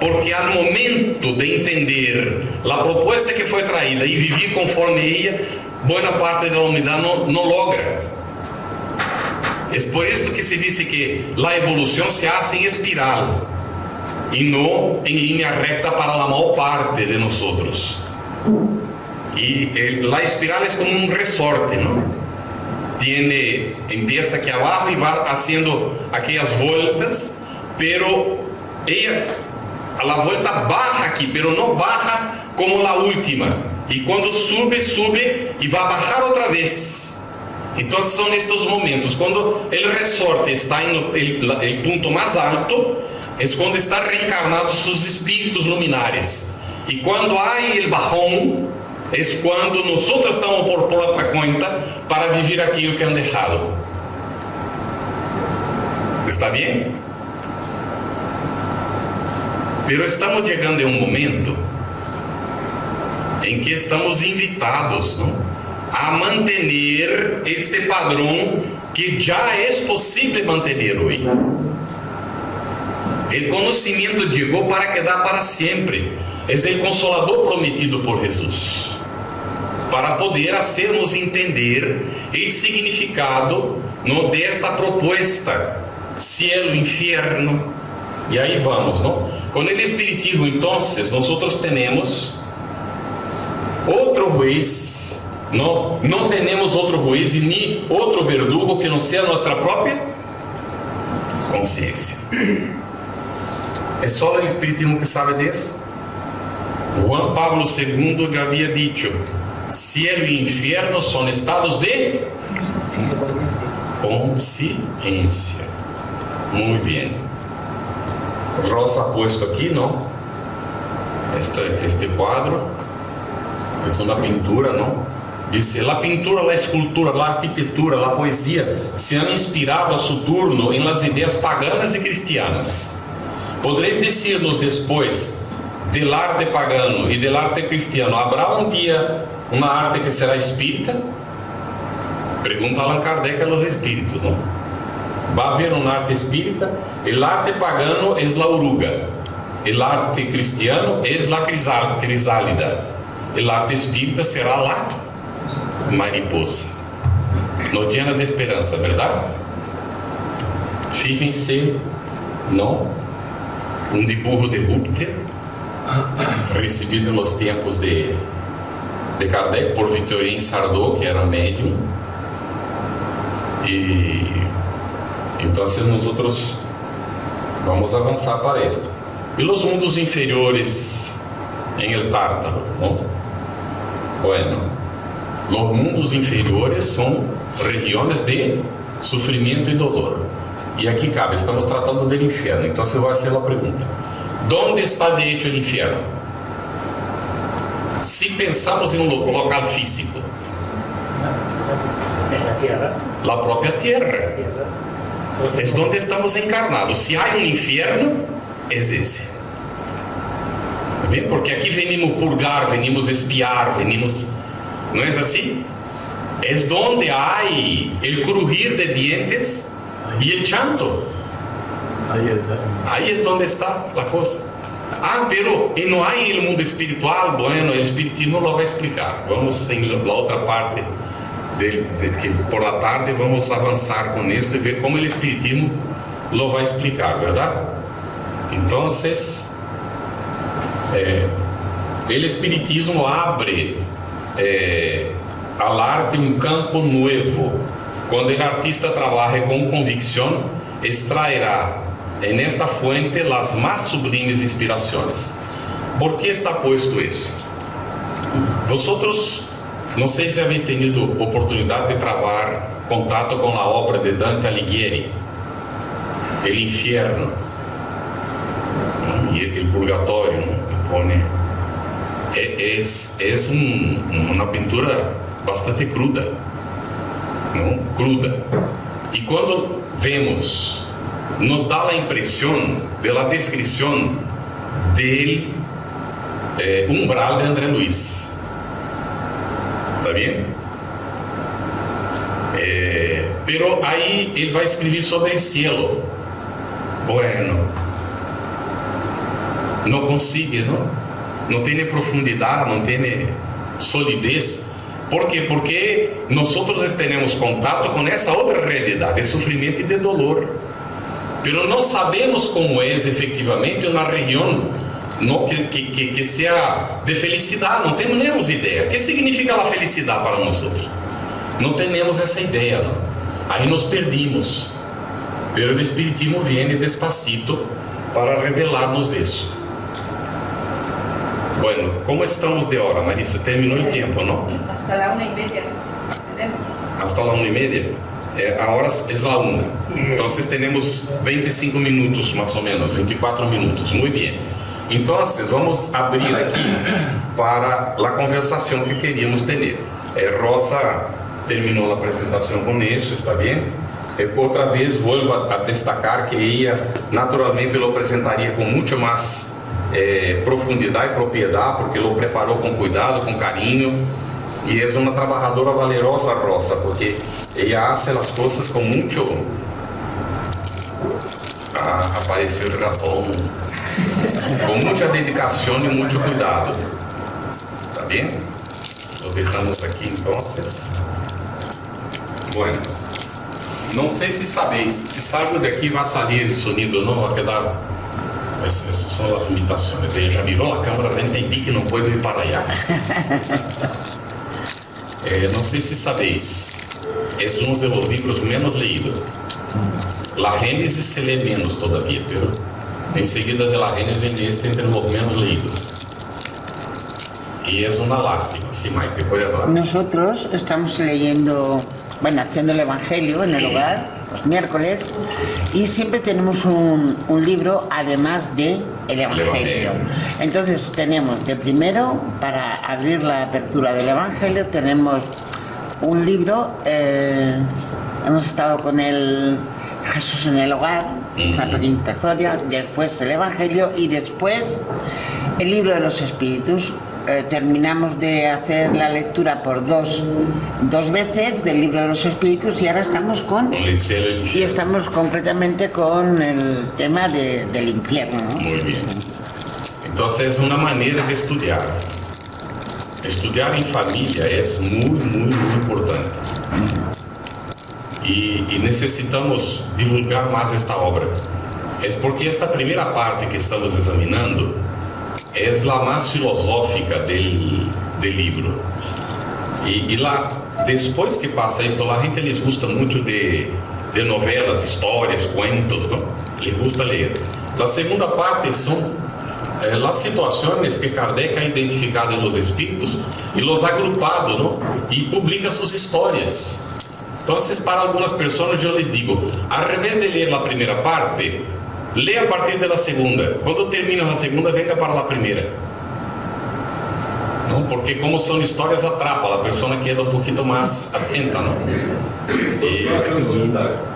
porque ao momento de entender a proposta que foi traída e viver conforme ela, boa parte da humanidade não logra. É por isso que se diz que a evolução se hace em espiral e não em linha recta para a maior parte de nós. E a espiral é como um resorte, não? Empieza aquí abajo y va haciendo aquellas vueltas, pero la vuelta baja aquí, pero no baja como la última, y cuando sube y va a bajar otra vez. Entonces son estos momentos, cuando el resorte está en el punto más alto, es cuando están reencarnados sus espíritus luminares, y cuando hay el bajón, es cuando nosotros estamos por própria conta para vivir aquilo que han dejado. ¿Está bien? Pero estamos llegando a un momento en que estamos invitados, ¿no?, a mantener este padrón que ya es posible mantener hoy. El conocimiento llegó para quedar para siempre. Es el consolador prometido por Jesús, para poder hacernos entender el significado, ¿no?, de esta propuesta, cielo, infierno, y ahí vamos, ¿no? Con el espiritismo, entonces, nosotros tenemos otro juez, no tenemos otro juez ni otro verdugo que no sea nuestra propia conciencia. ¿Es solo el espiritismo que sabe de eso? Juan Pablo II ya había dicho: cielo e infierno son estados de conciencia. Muy bien. Rosa ha puesto aquí, ¿no? Este cuadro es una pintura, ¿no? Dice, la pintura, la escultura, la arquitectura, la poesía se han inspirado a su turno en las ideas paganas y cristianas. ¿Podréis decirnos después del arte pagano y del arte cristiano, ¿habrá un día una arte que será espírita? Pregunta Allan Kardec a los espíritus, ¿no? ¿Va a haber un arte espírita? El arte pagano es la oruga, el arte cristiano es la crisálida, el arte espírita será la mariposa. Nos llena de esperanza, ¿verdad? Fíjense, ¿no? Un dibujo de Júpiter, recibido en los tiempos de Kardec por Victorien Sardou, que era médium. Y entonces nosotros vamos a avanzar para esto. Y los mundos inferiores en el Tártaro, ¿no? Bueno, los mundos inferiores son regiones de sufrimiento y dolor. Y aquí cabe, estamos tratando del infierno. Entonces voy a hacer la pregunta: ¿dónde está de hecho el infierno? Si pensamos en un local físico, la propia tierra es donde estamos encarnados. Si hay un infierno, es ese. ¿Bien? Porque aquí venimos purgar, venimos espiar, venimos... ¿No es así? Es donde hay el crujir de dientes y el llanto. Ahí es donde está la cosa. Ah, pero y no hay en el mundo espiritual. Bueno, el espiritismo lo va a explicar. Vamos en la otra parte que por la tarde vamos a avanzar con esto y ver cómo el espiritismo lo va a explicar, ¿verdad? Entonces, el espiritismo abre al arte un campo nuevo. Cuando el artista trabaje con convicción, extraerá en esta fuente las más sublimes inspiraciones. ¿Por qué está puesto eso? Vosotros, no sé si habéis tenido oportunidad de trabajar contato con la obra de Dante Alighieri, El Infierno y el Purgatorio, ¿no? Pone, es una pintura bastante cruda, ¿no? Cruda. Y cuando vemos, nos da la impresión de la descripción del umbral de André Luis. ¿Está bien? Pero ahí él va a escribir sobre el cielo. Bueno, no consigue, ¿no? No tiene profundidad, no tiene solidez. ¿Por qué? Porque nosotros tenemos contacto con esa otra realidad de sufrimiento y de dolor, pero no sabemos cómo es efectivamente una región, ¿no? que sea de felicidad. No tenemos idea. ¿Qué significa la felicidad para nosotros? No tenemos esa idea, ¿no? Ahí nos perdimos. Pero el espiritismo viene despacito para revelarnos eso. Bueno, ¿cómo estamos de hora, Marisa? Terminó el tiempo, ¿no? Hasta la 1:30. Hasta la 1:30. Ahora es la 1. Entonces tenemos 25 minutos más o menos, 24 minutos. Muy bien. Entonces vamos a abrir aquí para la conversación que queríamos tener. Rosa terminó la presentación con eso, ¿está bien? Otra vez vuelvo a destacar que ella naturalmente lo presentaría con mucho más profundidad y propiedad, porque lo preparó con cuidado, con cariño, y es una trabajadora valerosa, Rosa, porque ella hace las cosas con mucho... apareció el ratón, con mucha dedicación y mucho cuidado. ¿Está bien? Lo dejamos aquí entonces. Bueno, no sé si sabéis, si salgo de aquí va a salir el sonido, no va a quedar. Esas son las limitaciones. Ella ya miró la cámara, ya entendí que no puedo ir para allá. No sé si sabéis, es uno de los libros menos leídos. La Génesis se lee menos todavía, pero enseguida de la Génesis está entre los menos leídos. Y es una lástima. Sí, Maite, puede hablar. Nosotros estamos leyendo, bueno, haciendo el Evangelio en el hogar, los miércoles, y siempre tenemos un libro además de el Evangelio. Entonces tenemos de primero, para abrir la apertura del Evangelio, tenemos un libro, hemos estado con el Jesús en el hogar, una pequeña historia, después el Evangelio y después el libro de los Espíritus. Terminamos de hacer la lectura por dos veces del libro de los Espíritus y ahora estamos y estamos concretamente con el tema del infierno, ¿no? Muy bien. Entonces es una manera de estudiar. Estudiar en familia es muy importante. Y necesitamos divulgar más esta obra. Es porque esta primera parte que estamos examinando es la más filosófica del libro. Y después que pasa esto, la gente les gusta mucho de novelas, historias, cuentos, ¿no? Les gusta leer. La segunda parte son las situaciones que Kardec ha identificado en los espíritus y los ha agrupado, ¿no? Y publica sus historias. Entonces, para algunas personas yo les digo, al revés de leer la primera parte, lea a partir de la segunda. Cuando termina la segunda, venga para la primera. ¿No? Porque como son historias, atrapa, la persona queda un poquito más atenta, ¿no?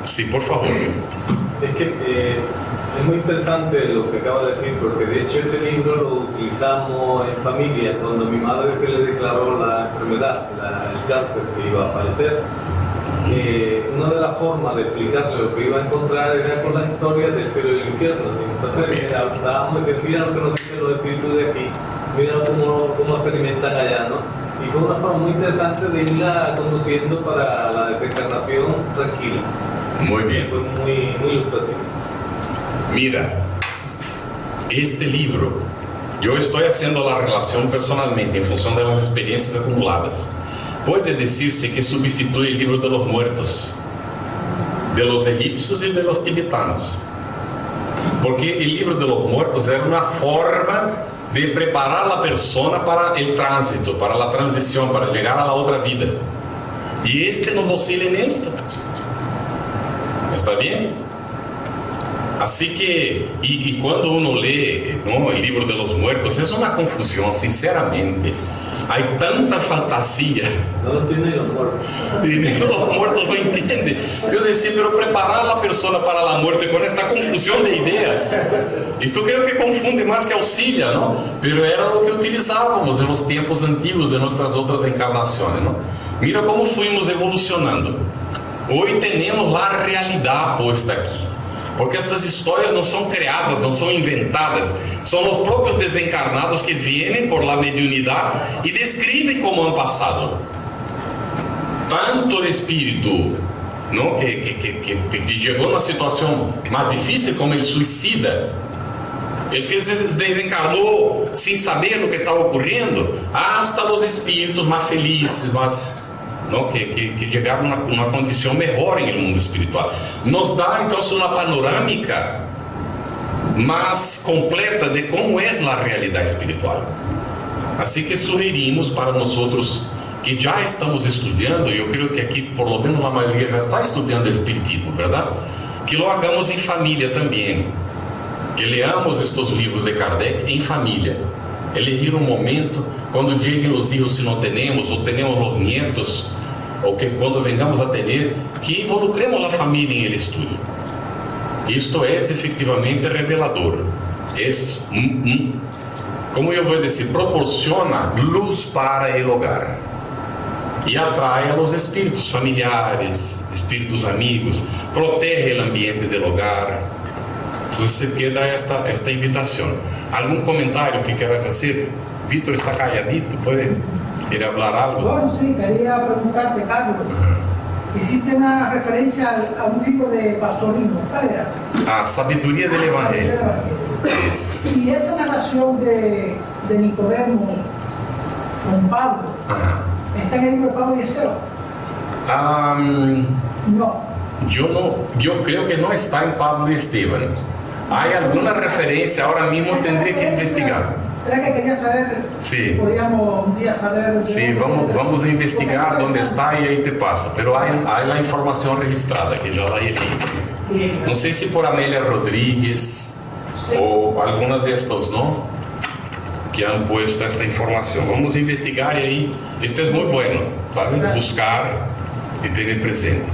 Sí, por favor. Es que es muy interesante lo que acaba de decir, porque de hecho ese libro lo utilizamos en familia cuando mi madre se le declaró la enfermedad, el cáncer que iba a fallecer. Una de las formas de explicarle lo que iba a encontrar era con la historia del cielo y el infierno. Entonces hablábamos y decíamos, mira lo que nos dicen los espíritus de aquí, mira cómo experimentan allá, ¿no? Y fue una forma muy interesante de irla conduciendo para la desencarnación tranquila. Muy bien. Fue muy ilustrativo. Mira, este libro, yo estoy haciendo la relación personalmente en función de las experiencias acumuladas. Puede decirse que sustituye el libro de los muertos, de los egipcios y de los tibetanos. Porque el libro de los muertos era una forma de preparar a la persona para el tránsito, para la transición, para llegar a la otra vida. Y este nos auxilia en esto. ¿Está bien? Así que, y cuando uno lee, ¿no?, el libro de los muertos, es una confusión, sinceramente. Hay tanta fantasía. No lo entienden los muertos. Y los muertos no entienden. Yo decía, pero preparar a la persona para la muerte con esta confusión de ideas, esto creo que confunde más que auxilia, ¿no? Pero era lo que utilizábamos en los tiempos antiguos de nuestras otras encarnaciones, ¿no? Mira cómo fuimos evolucionando. Hoy tenemos la realidad puesta aquí. Porque estas historias no son creadas, no son inventadas, son los propios desencarnados que vienen por la mediunidad y describen cómo han pasado. Tanto el espíritu, ¿no?, que llegó a una situación más difícil, como el suicida, el que se desencarnó sin saber lo que estaba ocurriendo, hasta los espíritus más felices, más... ¿no?, que llegaron a una condición mejor en el mundo espiritual. Nos da entonces una panorámica más completa de cómo es la realidad espiritual. Así que sugerimos para nosotros que ya estamos estudiando, yo creo que aquí por lo menos la mayoría ya está estudiando el espiritismo, ¿verdad?, que lo hagamos en familia también, que leamos estos libros de Kardec en familia, elegir un momento, cuando lleguen los hijos si no tenemos, o tenemos los nietos, o que cuando vengamos a tener, que involucremos la familia en el estudio. Esto es efectivamente revelador, es, como yo voy a decir, proporciona luz para el hogar y atrae a los espíritus familiares, espíritus amigos, protege el ambiente del hogar. Entonces queda esta invitación. ¿Algún comentario que quieras hacer? Víctor está calladito, ¿quiere hablar algo? Bueno, sí, quería preguntarte, Carlos. Hiciste una referencia a un libro de Pastorino, ¿cuál era? Sabiduría del Evangelio. Y esa narración de Nicodemo con Pablo, ¿está en el libro de Pablo y Esteban? No. Yo creo que no está en Pablo y Esteban. ¿Hay alguna referencia? Ahora mismo tendría que investigar. Era que quería saber si podíamos un día saber... Sí, vamos a investigar dónde está y ahí te paso. Pero hay la información registrada, que ya la he leído. No sé si por Amélia Rodríguez o alguna de estos, ¿no? Que han puesto esta información. Vamos a investigar y ahí, esto es muy bueno, ¿sabes? Buscar y tener presente.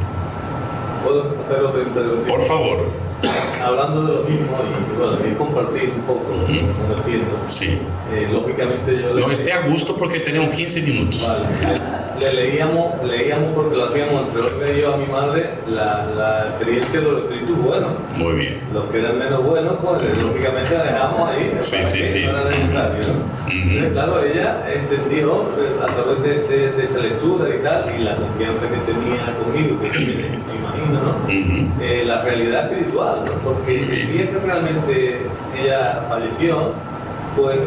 ¿Puedo hacer otra intervención? Por favor. Hablando de lo mismo, y bueno, y compartir un poco lo que no entiendo. Sí. Lógicamente yo... No esté a gusto porque tenemos 15 minutos. Vale. Le leíamos porque lo hacíamos entre Olga y yo a mi madre la experiencia de los espíritus buenos. Muy bien. Los que eran menos buenos, pues lógicamente la dejamos ahí. Sí. No era necesario, ¿no? Entonces, claro, ella entendió a través de esta lectura y tal, y la confianza que tenía conmigo, que me imagino, ¿no? La realidad espiritual, ¿no? Porque el día que realmente ella falleció, pues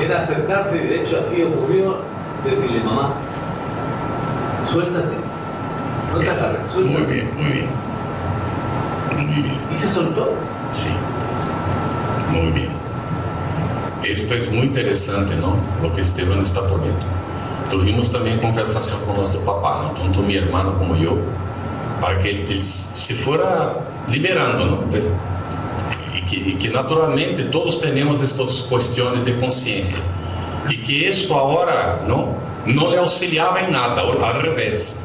era acercarse, y de hecho así ocurrió, decirle: mamá, suéltate, no te agarres, suéltate. Muy bien. Y se soltó. Sí, muy bien. Esto es muy interesante, ¿no? Lo que Esteban está poniendo. Tuvimos también conversación con nuestro papá, ¿no? Tanto mi hermano como yo, para que él se fuera liberando, ¿no? Y que naturalmente todos tenemos estas cuestiones de conciencia. Y que esto ahora, ¿no le auxiliaba en nada, al revés.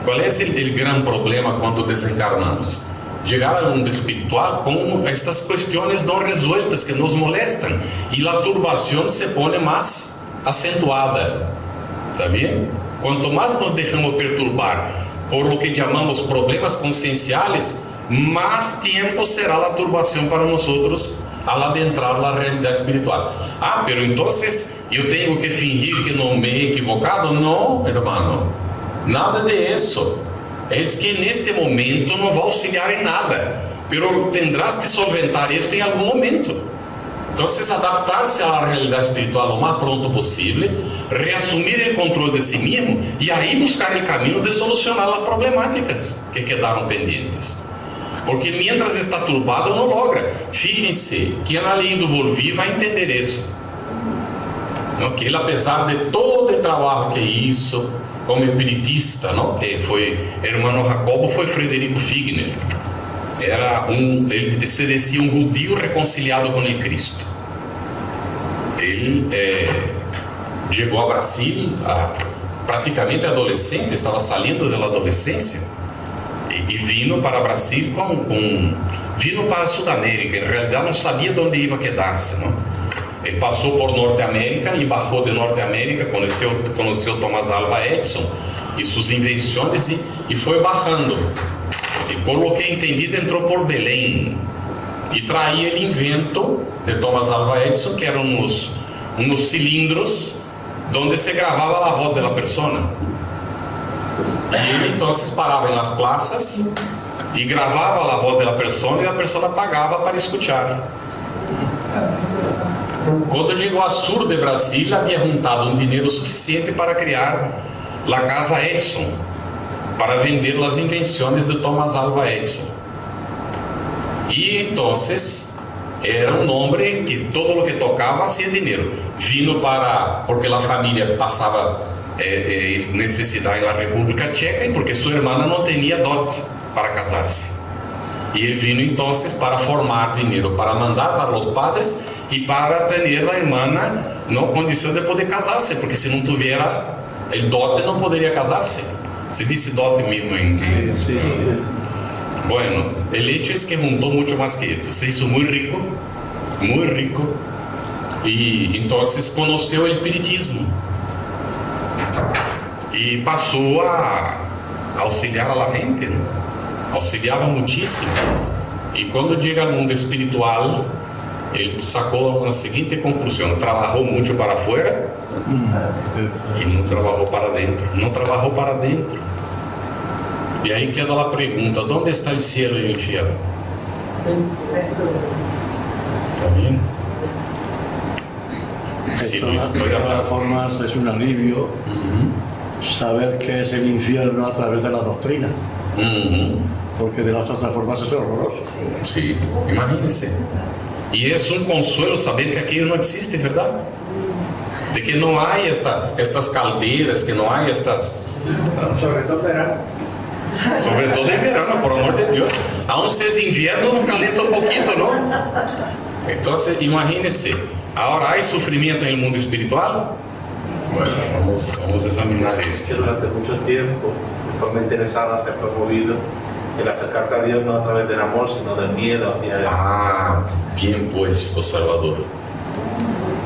¿Cuál es el gran problema cuando desencarnamos? Llegar al mundo espiritual con estas cuestiones no resueltas que nos molestan y la turbación se pone más acentuada. ¿Está bien? Cuanto más nos dejamos perturbar por lo que llamamos problemas conscienciales, más tiempo será la turbación para nosotros al adentrar la realidad espiritual. Pero entonces yo tengo que fingir que no me he equivocado. No, hermano, nada de eso. Es que en este momento no va a auxiliar en nada, pero tendrás que solventar esto en algún momento. Entonces, adaptarse a la realidad espiritual lo más pronto posible, reasumir el control de sí mismo y ahí buscar el camino de solucionar las problemáticas que quedaron pendientes. Porque mientras está turbado no logra. Fíjense, quien ha leído Volvi va a entender eso. ¿No? Que él, a pesar de todo el trabajo que hizo como espiritista, ¿no? Que fue hermano Jacobo, fue Frederico Figner. Él se decía un judío reconciliado con el Cristo. Él llegó a Brasil prácticamente adolescente, estaba saliendo de la adolescencia. Y vino para Brasil vino para Sudamérica. En realidad no sabía dónde iba a quedarse, ¿no? Él pasó por Norteamérica y bajó de Norteamérica, conoció Thomas Alva Edison y sus invenciones y fue bajando. Y por lo que he entendido, entró por Belém y traía el invento de Thomas Alva Edison, que eran unos cilindros donde se grababa la voz de la persona. Y él entonces paraba en las plazas y grababa la voz de la persona y la persona pagaba para escuchar. Cuando llegó al sur de Brasil, había juntado un dinero suficiente para crear la Casa Edison, para vender las invenciones de Thomas Alva Edison. Y entonces era un hombre que todo lo que tocaba hacía dinero. Vino porque la familia pasaba necesidad en la República Checa y porque su hermana no tenía dote para casarse. Y él vino entonces para formar dinero, para mandar para los padres y para tener la hermana no condición de poder casarse, porque si no tuviera el dote no podría casarse. Se dice dote mismo en... Sí. Bueno, el hecho es que juntó mucho más que esto. Se hizo muy rico, y entonces conoció el espiritismo y pasó a auxiliar a la gente, ¿no? Auxiliaba muchísimo. Y cuando llega al mundo espiritual, él sacó la siguiente conclusión: trabajó mucho para afuera y no trabajó para adentro. Y ahí queda la pregunta: ¿dónde está el cielo y el infierno? ¿Está bien? Sí, Luis, de todas formas es un alivio saber qué es el infierno a través de la doctrina. Porque de las otras formas es horroroso. Sí, imagínense. Y es un consuelo saber que aquello no existe, ¿verdad? De que no hay estas calderas, que no hay estas... Sobre todo verano. Sobre todo en verano, por amor de Dios. Aún si es invierno, nos calienta un poquito, ¿no? Entonces, imagínense, ahora hay sufrimiento en el mundo espiritual. Bueno, vamos a examinar esto. Durante mucho tiempo, de forma interesada, se ha promovido el acercarte a Dios no a través del amor, sino del miedo hacia Él. Ah, bien puesto, Salvador.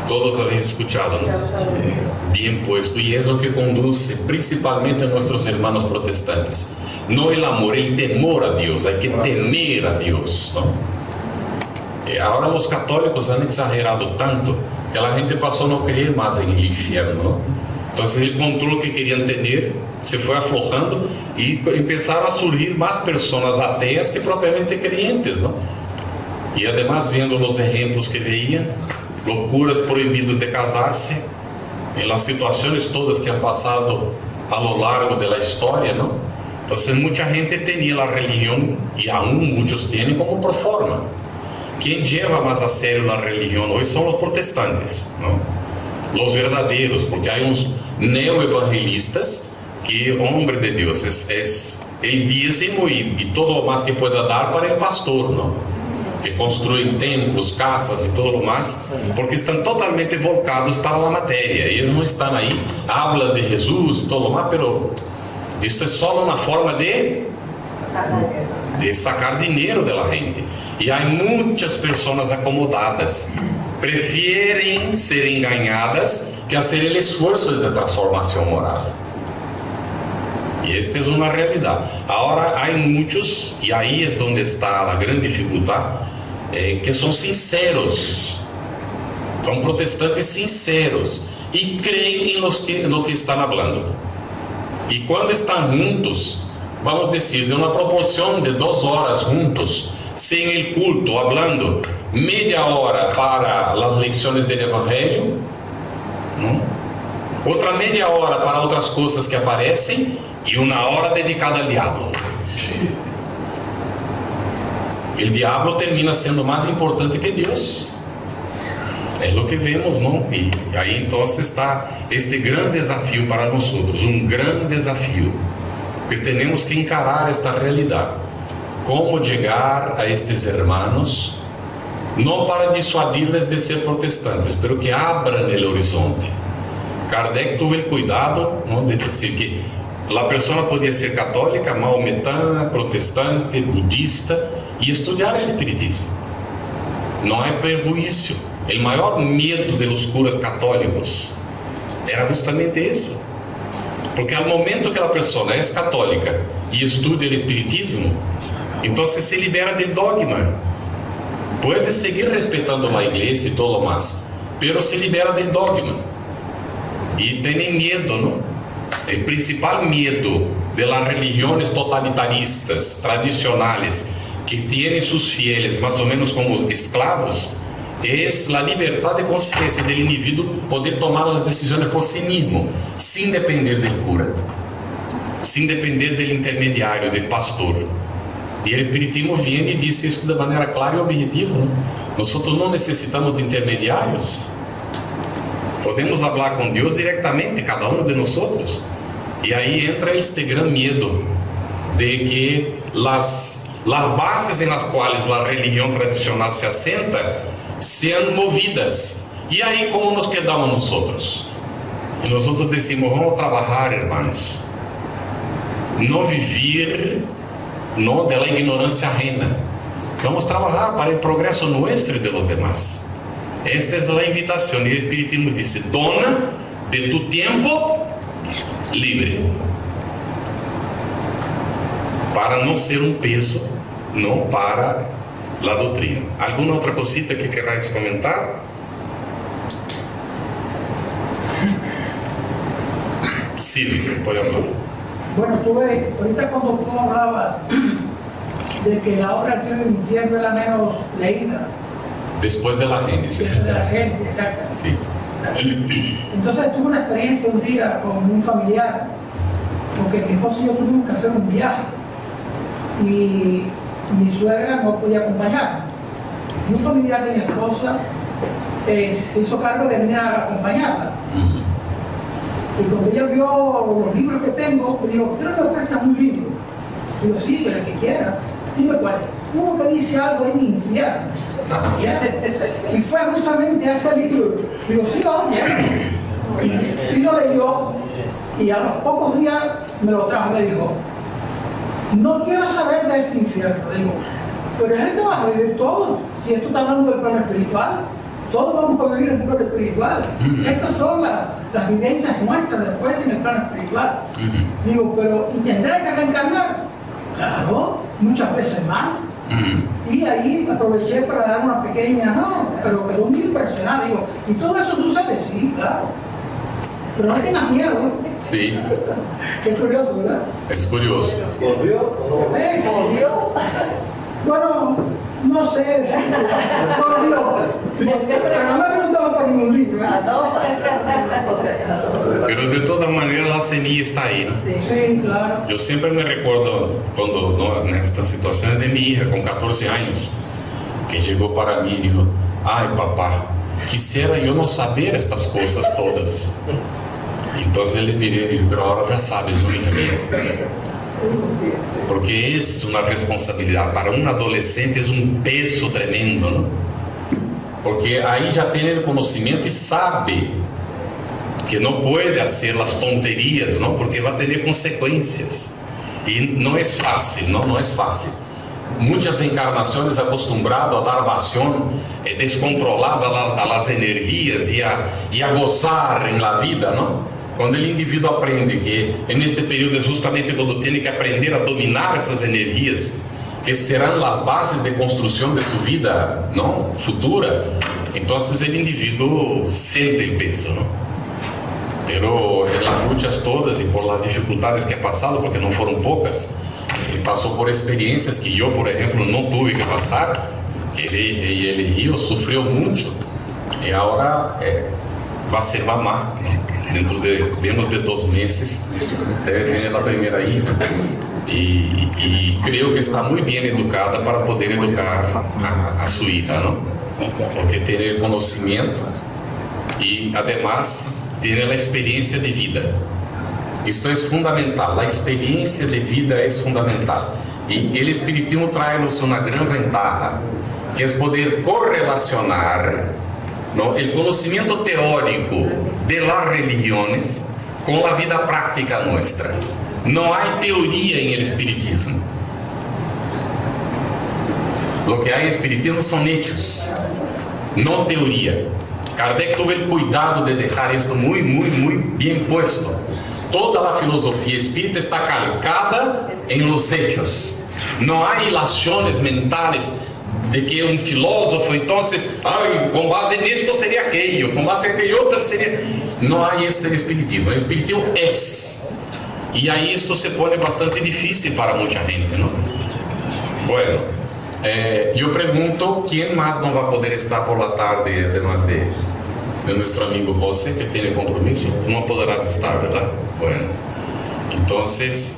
Todos habéis escuchado, ¿no? Bien puesto. Y es lo que conduce principalmente a nuestros hermanos protestantes. No el amor, el temor a Dios. Hay que temer a Dios, ¿no? Ahora los católicos han exagerado tanto que la gente pasó a no creer más en el infierno, ¿no? Entonces el control que querían tener se fue aflojando y empezaron a surgir más personas ateas que propiamente creyentes, ¿no? Y además, viendo los ejemplos que veían, los curas prohibidos de casarse, en las situaciones todas que han pasado a lo largo de la historia, ¿no? Entonces mucha gente tenía la religión, y aún muchos tienen, como por forma. Quien lleva más a serio la religión hoy son los protestantes, ¿no? Los verdaderos, porque hay unos neoevangelistas que, hombre de Dios, es el dízimo y todo lo más que pueda dar para el pastor, ¿no? Que construyen templos, casas y todo lo más, porque están totalmente volcados para la materia. Ellos no están ahí, hablan de Jesús y todo lo más, pero esto es solo una forma de sacar dinero de la gente. Y hay muchas personas acomodadas, prefieren ser engañadas que hacer el esfuerzo de transformación moral. Y esta es una realidad. Ahora hay muchos, y ahí es donde está la gran dificultad, que son sinceros, son protestantes sinceros y creen en lo que están hablando. Y cuando están juntos, vamos a decir, de una proporción de 2 horas juntos, sin el culto, hablando, media hora para las lecciones del Evangelio, ¿no? Otra media hora para otras cosas que aparecen y 1 hora dedicada al diablo. El diablo termina siendo más importante que Dios. Es lo que vemos, ¿no? Y ahí entonces está este gran desafío para nosotros, un gran desafío, que tenemos que encarar esta realidad. Cómo llegar a estos hermanos, no para disuadirles de ser protestantes, pero que abran el horizonte. Kardec tuvo el cuidado, ¿no?, de decir que la persona podía ser católica, maometana, protestante, budista y estudiar el espiritismo. No hay prejuicio. El mayor miedo de los curas católicos era justamente eso. Porque al momento que la persona es católica y estudia el espiritismo, entonces se libera del dogma. Puede seguir respetando la iglesia y todo lo más, pero se libera del dogma. Y tienen miedo, ¿no? El principal miedo de las religiones totalitaristas, tradicionales, que tienen sus fieles más o menos como esclavos, es la libertad de conciencia del individuo, poder tomar las decisiones por sí mismo, sin depender del cura, sin depender del intermediario, del pastor. Y el espiritismo viene y dice esto de manera clara y objetiva, ¿no? Nosotros no necesitamos de intermediarios. Podemos hablar con Dios directamente, cada uno de nosotros. Y ahí entra este gran miedo de que las bases en las cuales la religión tradicional se asienta sean movidas. Y ahí, ¿cómo nos quedamos nosotros? Y nosotros decimos, vamos a trabajar, hermanos. No vivir, no, de la ignorancia ajena. Vamos a trabajar para el progreso nuestro y de los demás. Esta es la invitación. Y el espiritismo dice, dona de tu tiempo libre, para no ser un peso, no para la doctrina. ¿Alguna otra cosita que queráis comentar? Sí, por ejemplo. Bueno, ahorita cuando tú hablabas de que la obra del cielo y el infierno es la menos leída. Después de la Génesis. Después de la Génesis, exacto. Sí. Entonces tuve una experiencia un día con un familiar, porque mi esposo y yo tuvimos que hacer un viaje y mi suegra no podía acompañarme. un familiar de mi esposa se hizo cargo de venir a acompañarla. Y cuando ella vio los libros que tengo, me dijo, ¿por qué no me prestas un libro? Digo, sí, el que quiera. Dime cuál es. Uno que dice algo ahí de infierno. Y fue justamente a ese libro. Digo, sí, bien. Y lo leyó, y a los pocos días me lo trajo y me dijo, no quiero saber de este infierno. Digo, pero es el que va a vivir todo. Si esto está hablando del plano espiritual, todos vamos a vivir en el plano espiritual. Estas son las vivencias nuestras después en el plano espiritual. Digo, pero ¿y tendré que reencarnar? Claro, muchas veces más. Y ahí aproveché para dar una pequeña, pero quedó muy impresionada. Digo, ¿y todo eso sucede? Sí, claro. Pero no tengas miedo. Sí. Qué curioso, ¿verdad? Es curioso. ¿Volvió o no? ¿Volvió? Bueno, no sé si volvió. Pero no me preguntaba por ningún libro. Pero de todas maneras la semilla está ahí, ¿no? Sí, claro. Yo siempre me recuerdo cuando, en estas situaciones de mi hija con 14 años, que llegó para mí y dijo, ay papá, quisiera yo no saber estas cosas todas. Entonces le miré y dije, pero ahora ya sabes, ¿no, hija mía? Porque es una responsabilidad, para un adolescente es un peso tremendo, ¿no? Porque ahí ya tiene el conocimiento y sabe que no puede hacer las tonterías, ¿no? Porque va a tener consecuencias. Y no es fácil, ¿no? No es fácil. Muchas encarnaciones acostumbrado a dar evasión descontrolada a las energías y a gozar en la vida, ¿no? Cuando el individuo aprende que en este periodo es justamente cuando tiene que aprender a dominar esas energías que serán las bases de construcción de su vida, ¿no? Futura, entonces el individuo siente el peso, ¿no? Pero en las luchas todas y por las dificultades que ha pasado, porque no fueron pocas, pasó por experiencias que yo, por ejemplo, no tuve que pasar, que ella eligió, sufrió mucho, y ahora va a ser mamá, ¿no? Dentro de menos de 2 meses debe tener la primera hija, y creo que está muy bien educada para poder educar a su hija, ¿no? Porque tiene el conocimiento y además tiene la experiencia de vida. Esto es fundamental, la experiencia de vida es fundamental. Y el espiritismo trae-nos una gran ventaja, que es poder correlacionar, ¿no?, el conocimiento teórico de las religiones con la vida práctica nuestra. No hay teoría en el espiritismo. Lo que hay en el espiritismo son hechos, no teoría. Kardec tuvo el cuidado de dejar esto muy bien puesto. Toda la filosofía espírita está calcada en los hechos. No hay ilaciones mentales de que un filósofo, entonces, con base en esto sería aquello, con base en aquello otro sería... No hay esto en el espiritismo. El espiritismo es. Y ahí esto se pone bastante difícil para mucha gente, ¿no? Bueno, yo pregunto, ¿quién más no va a poder estar por la tarde, además de nuestro amigo José, que tiene compromiso? Tú no podrás estar, ¿verdad? Bueno, entonces,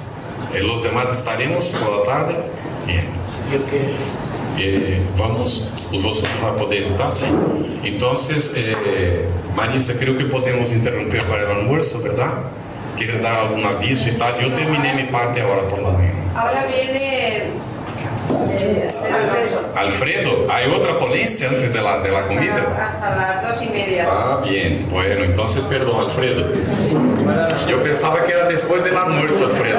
¿los demás estaremos por la tarde? Bien. Vamos, vosotros van a poder estar, sí. Entonces, Marisa, creo que podemos interrumpir para el almuerzo, ¿verdad? ¿Quieres dar algún aviso y tal? Yo terminé mi parte ahora por la mañana. Ahora viene Alfredo, ¿hay otra ponencia antes de la comida? Hasta las 2:30. Ah, bien, bueno, entonces perdón, Alfredo. Yo pensaba que era después del almuerzo, Alfredo.